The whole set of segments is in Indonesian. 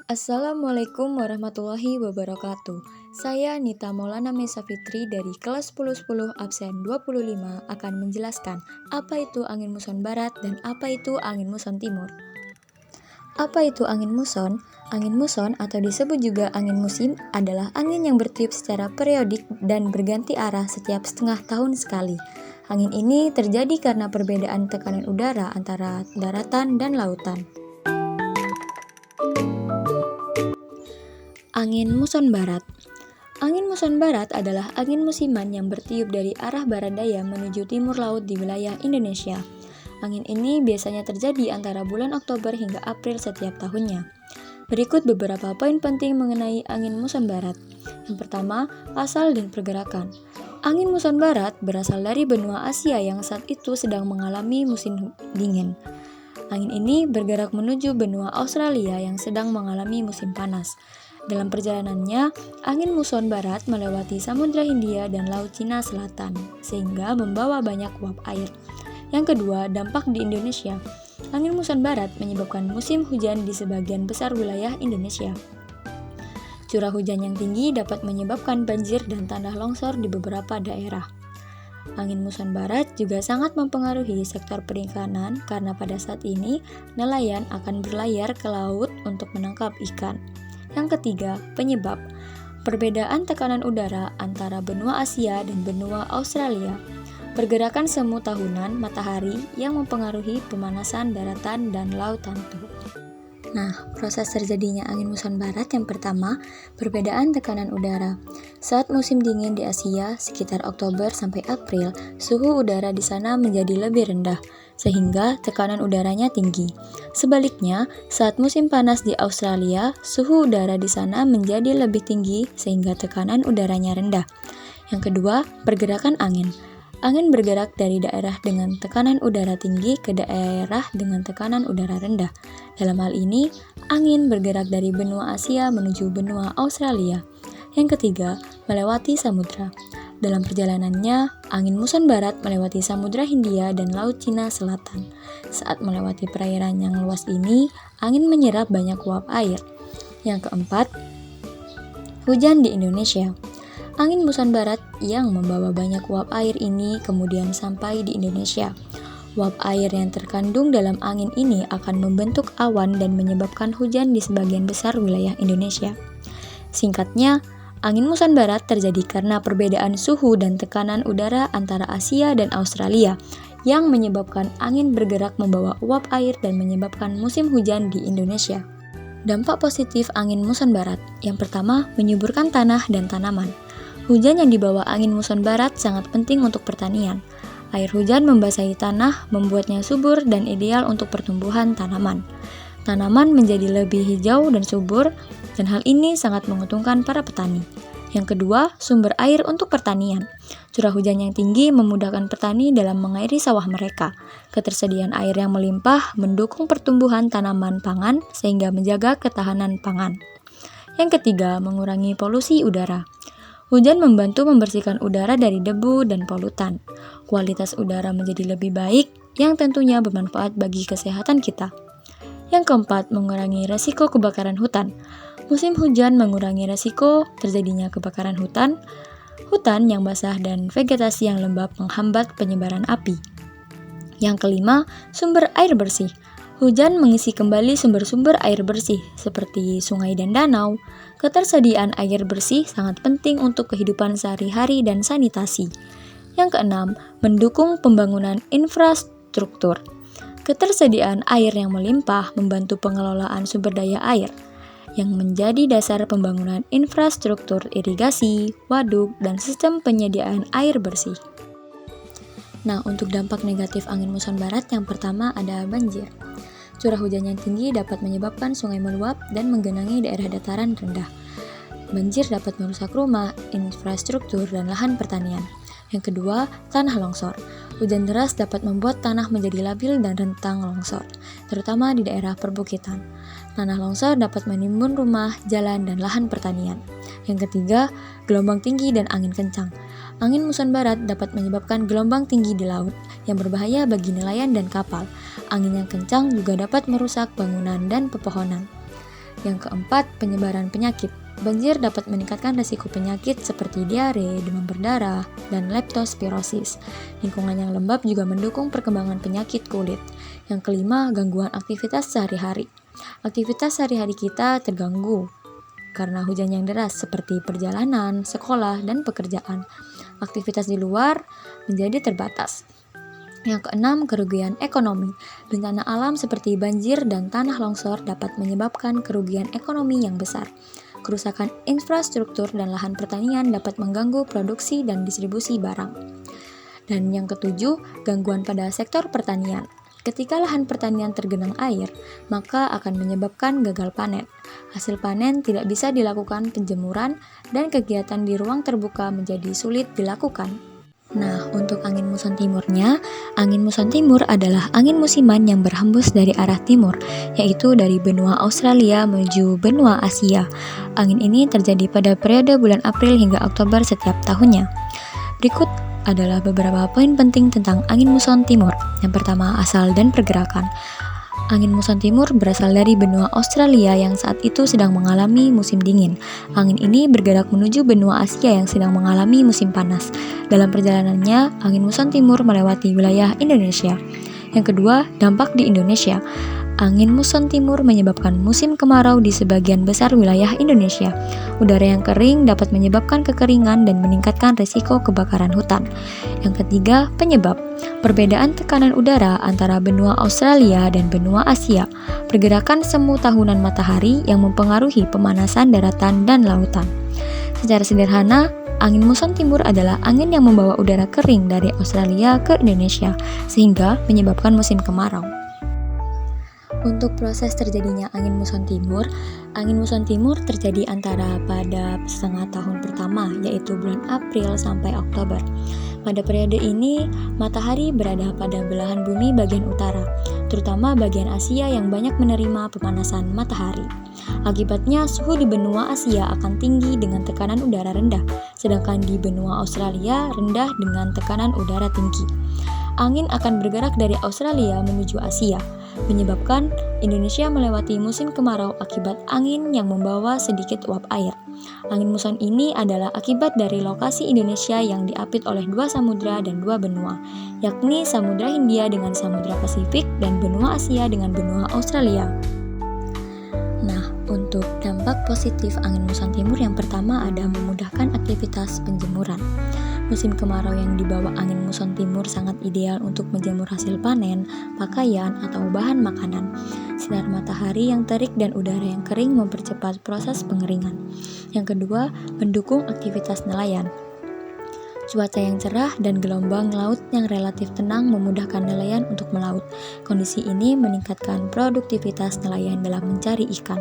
Assalamualaikum warahmatullahi wabarakatuh. Saya Nita Maulana Mesa Fitri dari kelas 1010 absen 25 akan menjelaskan apa itu angin muson barat dan apa itu angin muson timur. Apa itu angin muson? Angin muson atau disebut juga angin musim adalah angin yang bertiup secara periodik dan berganti arah setiap setengah tahun sekali. Angin ini terjadi karena perbedaan tekanan udara antara daratan dan lautan. Angin muson barat. Angin muson barat adalah angin musiman yang bertiup dari arah barat daya menuju timur laut di wilayah Indonesia. Angin ini biasanya terjadi antara bulan Oktober hingga April setiap tahunnya. Berikut beberapa poin penting mengenai angin muson barat. Yang pertama, asal dan pergerakan. Angin muson barat berasal dari benua Asia yang saat itu sedang mengalami musim dingin. Angin ini bergerak menuju benua Australia yang sedang mengalami musim panas. Dalam perjalanannya, angin muson barat melewati Samudra Hindia dan Laut Cina Selatan, sehingga membawa banyak uap air. Yang kedua, dampak di Indonesia. Angin muson barat menyebabkan musim hujan di sebagian besar wilayah Indonesia. Curah hujan yang tinggi dapat menyebabkan banjir dan tanah longsor di beberapa daerah. Angin muson barat juga sangat mempengaruhi sektor perikanan karena pada saat ini nelayan akan berlayar ke laut untuk menangkap ikan. Yang ketiga, penyebab. Perbedaan tekanan udara antara benua Asia dan benua Australia. Pergerakan semu tahunan matahari yang mempengaruhi pemanasan daratan dan lautan. Nah, proses terjadinya angin muson barat yang pertama, perbedaan tekanan udara. Saat musim dingin di Asia, sekitar Oktober sampai April, suhu udara di sana menjadi lebih rendah, sehingga tekanan udaranya tinggi. Sebaliknya, saat musim panas di Australia, suhu udara di sana menjadi lebih tinggi, sehingga tekanan udaranya rendah. Yang kedua, pergerakan angin. Angin bergerak dari daerah dengan tekanan udara tinggi ke daerah dengan tekanan udara rendah. Dalam hal ini, angin bergerak dari benua Asia menuju benua Australia. Yang ketiga, melewati samudra. Dalam perjalanannya, angin muson barat melewati Samudra Hindia dan Laut Cina Selatan. Saat melewati perairan yang luas ini, angin menyerap banyak uap air. Yang keempat, hujan di Indonesia. Angin muson barat yang membawa banyak uap air ini kemudian sampai di Indonesia. Uap air yang terkandung dalam angin ini akan membentuk awan dan menyebabkan hujan di sebagian besar wilayah Indonesia. Singkatnya, angin muson barat terjadi karena perbedaan suhu dan tekanan udara antara Asia dan Australia yang menyebabkan angin bergerak membawa uap air dan menyebabkan musim hujan di Indonesia. Dampak positif angin muson barat. Yang pertama, menyuburkan tanah dan tanaman. Hujan yang dibawa angin muson barat sangat penting untuk pertanian. Air hujan membasahi tanah, membuatnya subur dan ideal untuk pertumbuhan tanaman. Tanaman menjadi lebih hijau dan subur, dan hal ini sangat menguntungkan para petani. Yang kedua, sumber air untuk pertanian. Curah hujan yang tinggi memudahkan petani dalam mengairi sawah mereka. Ketersediaan air yang melimpah mendukung pertumbuhan tanaman pangan sehingga menjaga ketahanan pangan. Yang ketiga, mengurangi polusi udara. Hujan membantu membersihkan udara dari debu dan polutan. Kualitas udara menjadi lebih baik, yang tentunya bermanfaat bagi kesehatan kita. Yang keempat, mengurangi resiko kebakaran hutan. Musim hujan mengurangi resiko terjadinya kebakaran hutan. Hutan yang basah dan vegetasi yang lembab menghambat penyebaran api. Yang kelima, sumber air bersih. Hujan mengisi kembali sumber-sumber air bersih seperti sungai dan danau. Ketersediaan air bersih sangat penting untuk kehidupan sehari-hari dan sanitasi. Yang keenam, mendukung pembangunan infrastruktur. Ketersediaan air yang melimpah membantu pengelolaan sumber daya air yang menjadi dasar pembangunan infrastruktur irigasi, waduk, dan sistem penyediaan air bersih. Nah, untuk dampak negatif angin muson barat yang pertama ada banjir. Curah hujan yang tinggi dapat menyebabkan sungai meluap dan menggenangi daerah dataran rendah. Banjir dapat merusak rumah, infrastruktur, dan lahan pertanian. Yang kedua, tanah longsor. Hujan deras dapat membuat tanah menjadi labil dan rentang longsor, terutama di daerah perbukitan. Tanah longsor dapat menimbun rumah, jalan, dan lahan pertanian. Yang ketiga, gelombang tinggi dan angin kencang. Angin muson barat dapat menyebabkan gelombang tinggi di laut yang berbahaya bagi nelayan dan kapal. Angin yang kencang juga dapat merusak bangunan dan pepohonan. Yang keempat, penyebaran penyakit. Banjir dapat meningkatkan risiko penyakit seperti diare, demam berdarah, dan leptospirosis. Lingkungan yang lembab juga mendukung perkembangan penyakit kulit. Yang kelima, gangguan aktivitas sehari-hari. Aktivitas sehari-hari kita terganggu karena hujan yang deras seperti perjalanan, sekolah, dan pekerjaan. Aktivitas di luar menjadi terbatas. Yang keenam, kerugian ekonomi. Bencana alam seperti banjir dan tanah longsor dapat menyebabkan kerugian ekonomi yang besar. Kerusakan infrastruktur dan lahan pertanian dapat mengganggu produksi dan distribusi barang. Dan yang ketujuh, gangguan pada sektor pertanian. Ketika lahan pertanian tergenang air, maka akan menyebabkan gagal panen. Hasil panen tidak bisa dilakukan penjemuran dan kegiatan di ruang terbuka menjadi sulit dilakukan. Nah, untuk angin muson timurnya, angin muson timur adalah angin musiman yang berhembus dari arah timur, yaitu dari benua Australia menuju benua Asia. Angin ini terjadi pada periode bulan April hingga Oktober setiap tahunnya. Berikut adalah beberapa poin penting tentang angin muson timur. Yang pertama, asal dan pergerakan. Angin muson timur berasal dari benua Australia yang saat itu sedang mengalami musim dingin. Angin ini bergerak menuju benua Asia yang sedang mengalami musim panas. Dalam perjalanannya, angin muson timur melewati wilayah Indonesia. Yang kedua, dampak di Indonesia. Angin muson timur menyebabkan musim kemarau di sebagian besar wilayah Indonesia. Udara yang kering dapat menyebabkan kekeringan dan meningkatkan risiko kebakaran hutan. Yang ketiga, penyebab. Perbedaan tekanan udara antara benua Australia dan benua Asia. Pergerakan semu tahunan matahari yang mempengaruhi pemanasan daratan dan lautan. Secara sederhana, angin muson timur adalah angin yang membawa udara kering dari Australia ke Indonesia, sehingga menyebabkan musim kemarau. Untuk proses terjadinya angin muson timur terjadi antara pada setengah tahun pertama, yaitu bulan April sampai Oktober. Pada periode ini, matahari berada pada belahan bumi bagian utara, terutama bagian Asia yang banyak menerima pemanasan matahari. Akibatnya, suhu di benua Asia akan tinggi dengan tekanan udara rendah, sedangkan di benua Australia rendah dengan tekanan udara tinggi. Angin akan bergerak dari Australia menuju Asia, menyebabkan Indonesia melewati musim kemarau akibat angin yang membawa sedikit uap air. Angin muson ini adalah akibat dari lokasi Indonesia yang diapit oleh dua samudra dan dua benua, yakni Samudra Hindia dengan Samudra Pasifik dan benua Asia dengan benua Australia. Nah, untuk dampak positif angin muson timur yang pertama ada memudahkan aktivitas penjemuran. Musim kemarau yang dibawa angin muson timur sangat ideal untuk menjemur hasil panen, pakaian, atau bahan makanan. Sinar matahari yang terik dan udara yang kering mempercepat proses pengeringan. Yang kedua, mendukung aktivitas nelayan. Cuaca yang cerah dan gelombang laut yang relatif tenang memudahkan nelayan untuk melaut. Kondisi ini meningkatkan produktivitas nelayan dalam mencari ikan.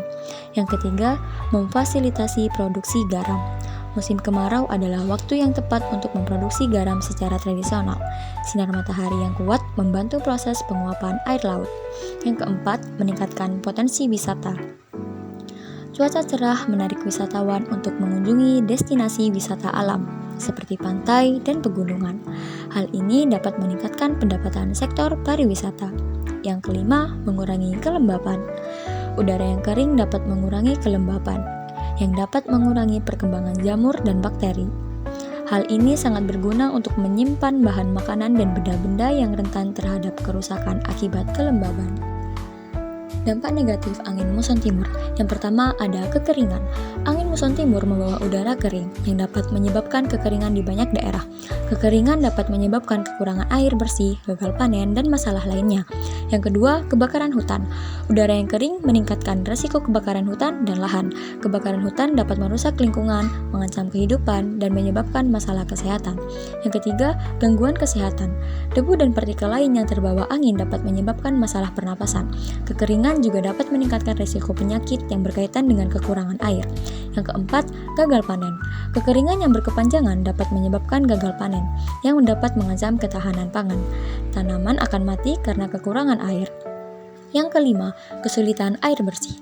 Yang ketiga, memfasilitasi produksi garam. Musim kemarau adalah waktu yang tepat untuk memproduksi garam secara tradisional. Sinar matahari yang kuat membantu proses penguapan air laut. Yang keempat, meningkatkan potensi wisata. Cuaca cerah menarik wisatawan untuk mengunjungi destinasi wisata alam, seperti pantai dan pegunungan. Hal ini dapat meningkatkan pendapatan sektor pariwisata. Yang kelima, mengurangi kelembapan. Udara yang kering dapat mengurangi kelembapan, yang dapat mengurangi perkembangan jamur dan bakteri. Hal ini sangat berguna untuk menyimpan bahan makanan dan benda-benda yang rentan terhadap kerusakan akibat kelembaban. Dampak negatif angin muson timur. Yang pertama ada kekeringan. Angin muson timur membawa udara kering yang dapat menyebabkan kekeringan di banyak daerah. Kekeringan dapat menyebabkan kekurangan air bersih, gagal panen, dan masalah lainnya. Yang kedua, kebakaran hutan. Udara yang kering meningkatkan risiko kebakaran hutan dan lahan. Kebakaran hutan dapat merusak lingkungan, mengancam kehidupan, dan menyebabkan masalah kesehatan. Yang ketiga, gangguan kesehatan. Debu dan partikel lain yang terbawa angin dapat menyebabkan masalah pernapasan. Kekeringan juga dapat meningkatkan risiko penyakit yang berkaitan dengan kekurangan air. Yang keempat, gagal panen. Kekeringan yang berkepanjangan dapat menyebabkan gagal panen, yang dapat mengancam ketahanan pangan. Tanaman akan mati karena kekurangan air. Yang kelima, kesulitan air bersih.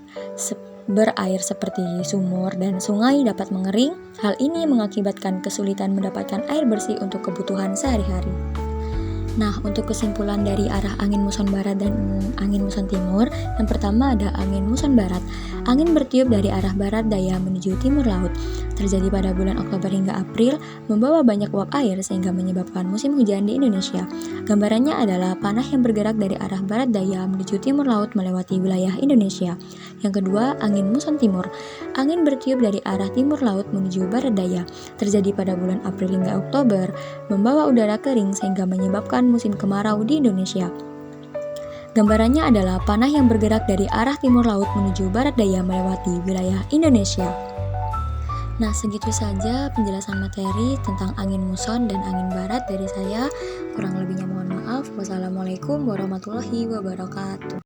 Berair seperti sumur dan sungai dapat mengering. Hal ini mengakibatkan kesulitan mendapatkan air bersih untuk kebutuhan sehari-hari. Nah, untuk kesimpulan dari arah angin muson barat dan angin muson timur, yang pertama ada angin muson barat. Angin bertiup dari arah barat daya menuju timur laut. Terjadi pada bulan Oktober hingga April, membawa banyak uap air sehingga menyebabkan musim hujan di Indonesia. Gambarannya adalah panah yang bergerak dari arah barat daya menuju timur laut melewati wilayah Indonesia. Yang kedua, angin muson timur. Angin bertiup dari arah timur laut menuju barat daya. Terjadi pada bulan April hingga Oktober, membawa udara kering sehingga menyebabkan musim kemarau di Indonesia. Gambarannya adalah panah yang bergerak dari arah timur laut menuju barat daya melewati wilayah Indonesia. Nah, segitu saja penjelasan materi tentang angin muson dan angin barat dari saya. Kurang lebihnya mohon maaf. Wassalamualaikum warahmatullahi wabarakatuh.